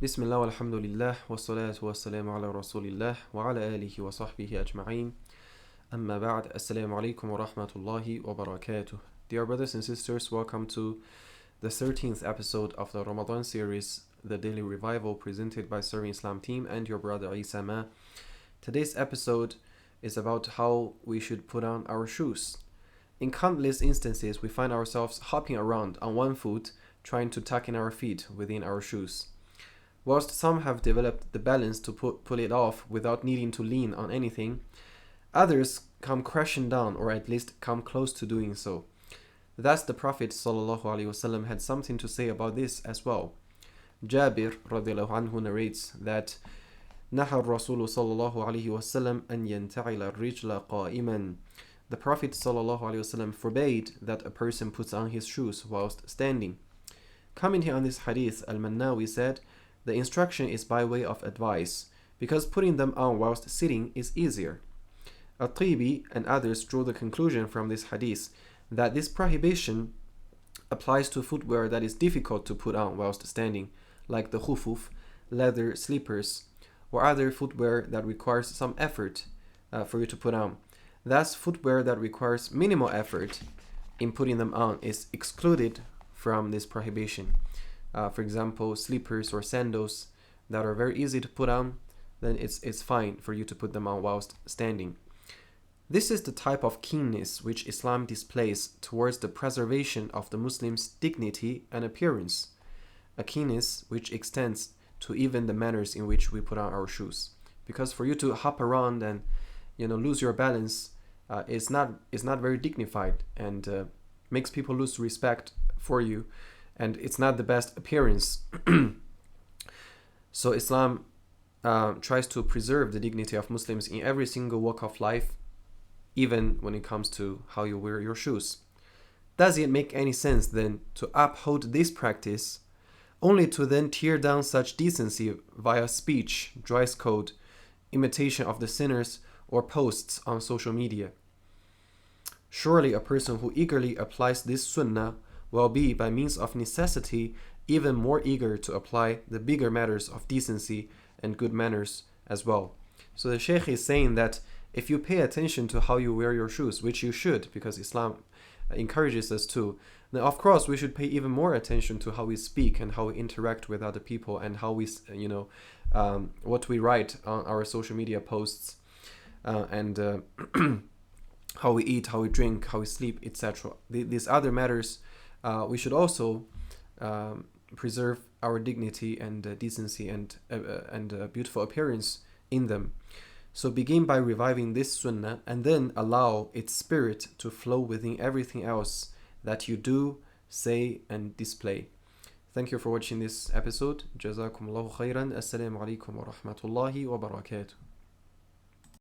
Bismillah walhamdulillah wassalatu wassalamu ala rasulillah wa ala alihi wa sahbihi ajma'een. Amma ba'd. Assalamu alaikum wa rahmatullahi wa barakatuh. Dear brothers and sisters, welcome to the 13th episode of the Ramadan series, The Daily Revival, presented by Serving Islam team and your brother Isa Ma. Today's episode is about how we should put on our shoes. In countless instances, we find ourselves hopping around on one foot, trying to tuck in our feet within our shoes. Whilst some have developed the balance to pull it off without needing to lean on anything, others come crashing down, or at least come close to doing so. Thus the Prophet ﷺ had something to say about this as well. Jabir radiallahu anhu narrates that نهى الرسول صلى الله عليه وسلم أن ينتعل الرجل قائما. The Prophet ﷺ forbade that a person puts on his shoes whilst standing. Commenting on this hadith, Al-Mannawi said, the instruction is by way of advice, because putting them on whilst sitting is easier. At-Tibi and others draw the conclusion from this hadith that this prohibition applies to footwear that is difficult to put on whilst standing, like the khufuf, leather slippers, or other footwear that requires some effort for you to put on. Thus, footwear that requires minimal effort in putting them on is excluded from this prohibition. For example, slippers or sandals that are very easy to put on, then it's fine for you to put them on whilst standing. This is the type of keenness which Islam displays towards the preservation of the Muslim's dignity and appearance, a keenness which extends to even the manners in which we put on our shoes. Because for you to hop around and lose your balance is not very dignified, and makes people lose respect for you, and it's not the best appearance. So Islam tries to preserve the dignity of Muslims in every single walk of life, even when it comes to how you wear your shoes. Does it make any sense then to uphold this practice only to then tear down such decency via speech, dress code, imitation of the sinners, or posts on social media? Surely a person who eagerly applies this sunnah will be, by means of necessity, even more eager to apply the bigger matters of decency and good manners as well. So the Shaykh is saying that if you pay attention to how you wear your shoes, which you should, because Islam encourages us to, then of course we should pay even more attention to how we speak and how we interact with other people, and how we, what we write on our social media posts, and how we eat, how we drink, how we sleep, etc. These other matters, we should also preserve our dignity and decency and beautiful appearance in them. So begin by reviving this sunnah, and then allow its spirit to flow within everything else that you do, say, and display. Thank you for watching this episode. Jazakumullahu khairan. Assalamu alaikum wa rahmatullahi wa barakatuh.